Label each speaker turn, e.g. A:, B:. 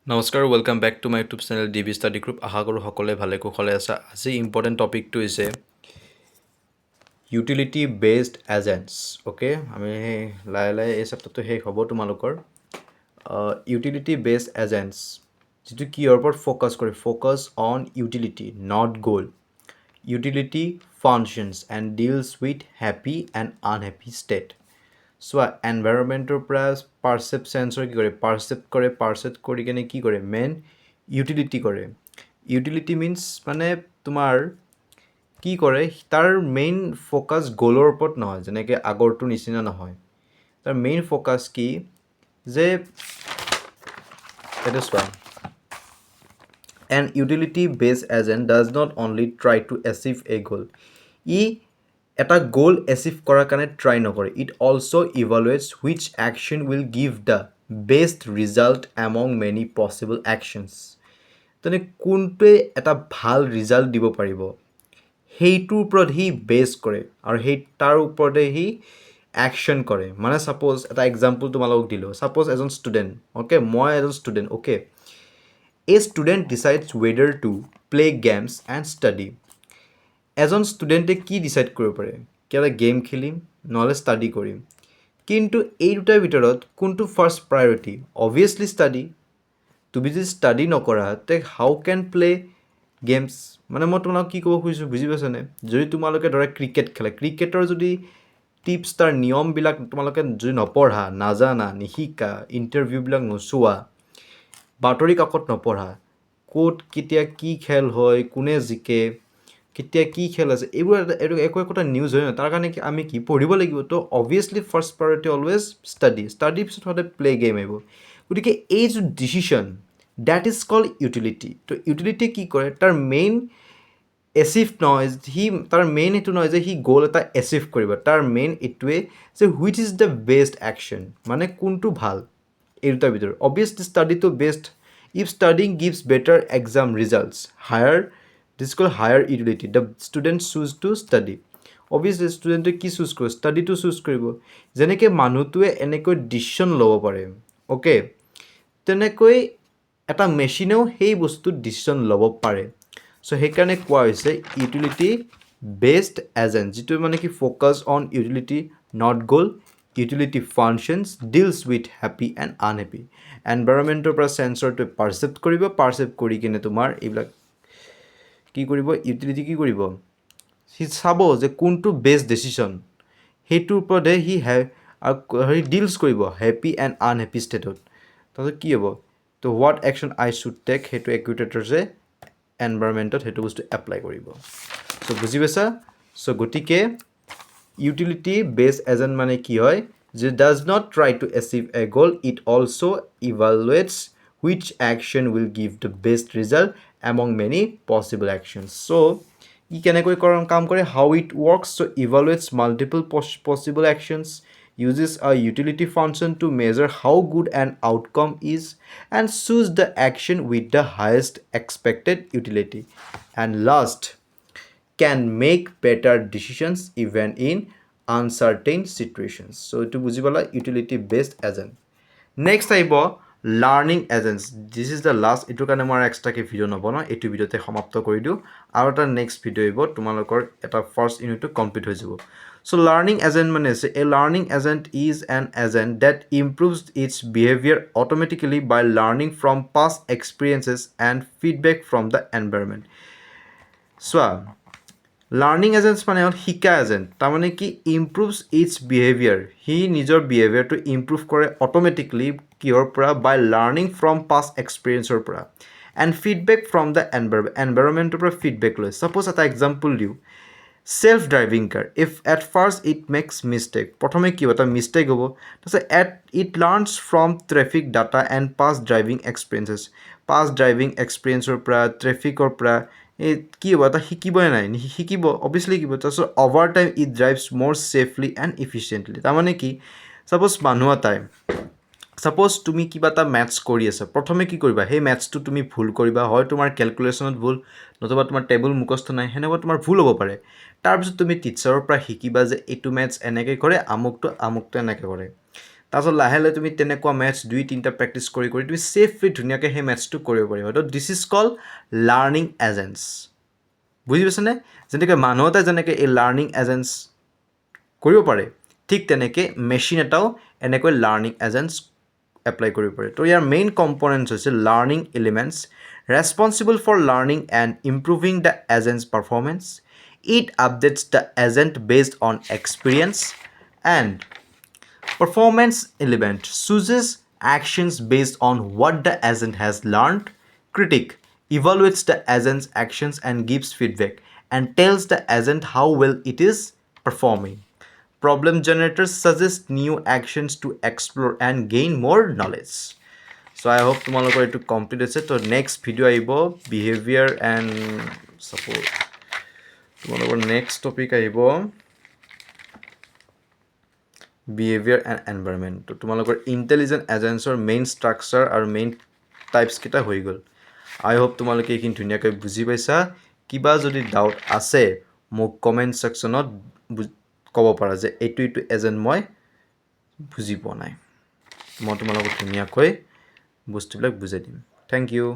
A: নমস্কাৰ welcome back to my YouTube channel DB study group আশা কৰোঁ সকলোৱে ভালে কুশলে আছে আজি ইম্পৰ্টেণ্ট টপিকটো হৈছে ইউটিলিটি বেছড এজেণ্টছ অ'কে আমি লাহে লাহে এই চেপ্টাৰটো শেষ হ'ব তোমালোকৰ ইউটিলিটি বেছড এজেণ্টছ যিটো কিহৰ ওপৰত focus on utility not goal utility functions and deals with happy and unhappy state চোৱা এনভাইৰনমেণ্টৰ পৰা পাৰ্চেপ্ট চেঞ্চৰ কি কৰে পাৰ্চেপ্ট কৰি কেনে কি কৰে মেইন ইউটিলিটি কৰে ইউটিলিটি মিনছ মানে তোমাৰ কি কৰে তাৰ মেইন ফ'কাছ গ'লৰ ওপৰত নহয় যেনেকৈ আগৰটোৰ নিচিনা নহয় তাৰ মেইন ফ'কাছ কি যে এইটো চোৱা an utility based agent does not only try to achieve a goal ই এটা গোল এচিভ কৰাৰ কাৰণে ট্ৰাই নকৰে it also' evaluates which action will give the best result among many possible actions তেনে কোনটোৱে এটা ভাল ৰিজাল্ট দিব পাৰিব সেইটোৰ ওপৰত সি বেছ কৰে আৰু সেই তাৰ ওপৰতে সি একশ্যন কৰে মানে ছাপ'জ এটা এক্সাম্পল তোমালোকক দিলোঁ ছাপ'জ এজন ষ্টুডেণ্ট অ'কে মই এজন student okay a student decides whether to play games and study এজন ষ্টুডেণ্টে কি ডিচাইড কৰিব পাৰে কিবা গেম খেলিম নহ'লে ষ্টাডি কৰিম কিন্তু এই দুটাৰ ভিতৰত কোনটো ফাৰ্ষ্ট প্ৰায়ৰিটি অবভিয়াছলি ষ্টাডি তুমি যদি ষ্টাডি নকৰা তে হাউ কেন প্লে গেমছ মানে মই তোমালোকক কি ক'ব খুজিছোঁ বুজি পাইছানে যদি তোমালোকে ধৰা ক্ৰিকেট খেলে ক্ৰিকেটৰ যদি টিপছ তাৰ নিয়মবিলাক তোমালোকে যদি নপঢ়া নাজানা নিশিকা ইণ্টাৰভিউবিলাক নোচোৱা বাতৰি কাকত নপঢ়া ক'ত কেতিয়া কি খেল হয় কোনে জিকে কেতিয়া কি খেল আছে এইবোৰ এইটো একো নিউজ হয় নহয় তাৰ কাৰণে আমি কি পঢ়িব লাগিব তো obviously first priority always study পিছত সদায় প্লে গেম আহিব গতিকে এই যে decision that is called utility তো ইউটিলিটি কি কৰে তাৰ মেইন এচিভ নহয় তাৰ মেইন এইটো নহয় যে সি গ'ল এটা এচিভ কৰিব তাৰ মেইন এইটোৱে যে which is the best action মানে কোনটো ভাল এই দুটাৰ ভিতৰত অবভিয়াছলি ষ্টাডিটো best if studying gives better exam results this call higher utility the student choose to study obviously ষ্টুডেণ্টে কি চুজ কৰিব ষ্টাডিটো চুজ কৰিব যেনেকৈ মানুহটোৱে এনেকৈ ডিচিশ্যন ল'ব পাৰে অ'কে তেনেকৈ এটা মেচিনেও সেই বস্তুত ডিচিশ্যন ল'ব পাৰে চ' সেইকাৰণে কোৱা হৈছে ইউটিলিটি বেছড এজেণ্ট যিটো মানে কি focus on utility not goal utility functions deals with happy and unhappy এনভাইৰনমেণ্টৰ পৰা চেঞ্চৰটোৱে পাৰ্চেপ্ট কৰি কিনে তোমাৰ এইবিলাক কি কৰিব ইউটিলিটি কি কৰিব সি চাব যে কোনটো বেষ্ট ডিচিশ্যন সেইটোৰ ওপৰতহে সি ডিলছ কৰিব হেপী এণ্ড আনহেপী ষ্টেটত তাৰপিছত কি হ'ব তো what action I should take সেইটো একুইটেটৰ্ছে এনভাইৰনমেণ্টত সেইটো বস্তু এপ্লাই কৰিব চ' বুজি পাইছা চ' গতিকে ইউটিলিটি বেছড এজেণ্ট মানে কি হয় যে does not try to achieve a goal it also' evaluates which action will give the best result among many possible actions so' ই কেনেকৈ কাম কৰে how it works so' evaluates multiple possible actions uses a utility function to measure how good an outcome is and choose the action with the highest expected utility and last can make better decisions even in uncertain situations so to বুজি পালা utility based agent next আহিব learning agents this is the last এইটোৰ কাৰণে মই এক্সট্ৰাকৈ video' নবনাওঁ এইটো ভিডিঅ'তে সমাপ্ত কৰি দিওঁ আৰু এটা নেক্সট ভিডিঅ' আহিব তোমালোকৰ এটা ফাৰ্ষ্ট ইউনিটটো কমপ্লিট হৈ যাব চ' লাৰ্ণিং এজেণ্ট মানে হৈছে a learning agent is an agent that improves its behaviour automatically by learning from past experiences and feedback from the environment চোৱা লাৰ্ণিং এজেণ্টছ মানে হ'ল শিকা এজেণ্ট তাৰমানে কি ইম্প্ৰুভছ ইটছ বিহেভিয়াৰ সি নিজৰ বিহেভিয়াৰটো ইম্প্ৰুভ কৰে অট'মেটিকলি কিহৰ পৰা বাই লাৰ্ণিং ফ্ৰম পাষ্ট এক্সপিৰিয়েঞ্চৰ পৰা এণ্ড ফিডবেক ফ্ৰম দ্য এনভাইৰনমেণ্টৰ পৰা ফিডবেক লয় ছাপ'জ এটা এক্সাম্পল দিওঁ self driving car if at first it makes mistake প্ৰথমে কি হ'ব এটা মিষ্টেক হ'ব তাৰপিছত it learns from traffic data and past driving এক্সপিৰিয়েঞ্চৰ পৰা ট্ৰেফিকৰ পৰা এই কি হ'ব এটা শিকিবই নাই শিকিব অবভিয়াছলি শিকিব তাৰপিছত অভাৰ টাইম ইট ড্ৰাইভছ মোৰ ছেফলি এণ্ড ইফিচিয়েণ্টলি তাৰমানে কি ছাপ'জ মানুহ এটাই ছাপ'জ তুমি কিবা এটা মেথছ কৰি আছা প্ৰথমে কি কৰিবা সেই মেথছটো তুমি ভুল কৰিবা হয় তোমাৰ কেলকুলেশ্যনত ভুল নতুবা তোমাৰ টেবুল মুখস্থ নাই সেনেকুৱা তোমাৰ ভুল হ'ব পাৰে তাৰপিছত তুমি টিচাৰৰ পৰা শিকিবা যে এইটো মেথছ এনেকৈ কৰে আমুকটো এনেকৈ কৰে তাৰপিছত লাহে লাহে তুমি তেনেকুৱা মেথছ 2-3টা প্ৰেক্টিছ কৰি কৰি তুমি ছেফলি ধুনীয়াকৈ সেই মেথছটো কৰিব পাৰিবা তো this is call learning agents বুজি পাইছেনে যেনেকৈ মানুহ এটাই যেনেকৈ এই লাৰ্ণিং এজেণ্টছ কৰিব পাৰে ঠিক তেনেকৈ মেচিন এটাও এনেকৈ লাৰ্ণিং এজেণ্টছ এপ্লাই কৰিব পাৰে তো ইয়াৰ মেইন কম্পনেণ্টছ হৈছে learning elements responsible for learning and improving the agent's performance it updates the agent based on experience and performance element chooses actions based on what the agent has learned. Critic evaluates the agent's actions and gives feedback and tells the agent how well it is performing. Problem generators suggest new actions to explore and gain more knowledge. So I hope তোমালোকৰ এইটো complete হৈছে তো next video' আহিব behaviour and suppose তোমালোকৰ next topic আহিব behaviour and environment তো তোমালোকৰ intelligent এজেণ্টছৰ main structure আৰু মেইন টাইপছকেইটা হৈ গ'ল আই হোপ তোমালোকে এইখিনি ধুনীয়াকৈ বুজি পাইছা কিবা যদি ডাউট আছে মোক কমেণ্ট ছেকশ্যনত ক'ব পাৰা যে এইটো এজেণ্ট মই বুজি পোৱা নাই মই তোমালোকক ধুনীয়াকৈ বস্তুবিলাক বুজাই দিম থেংক ইউ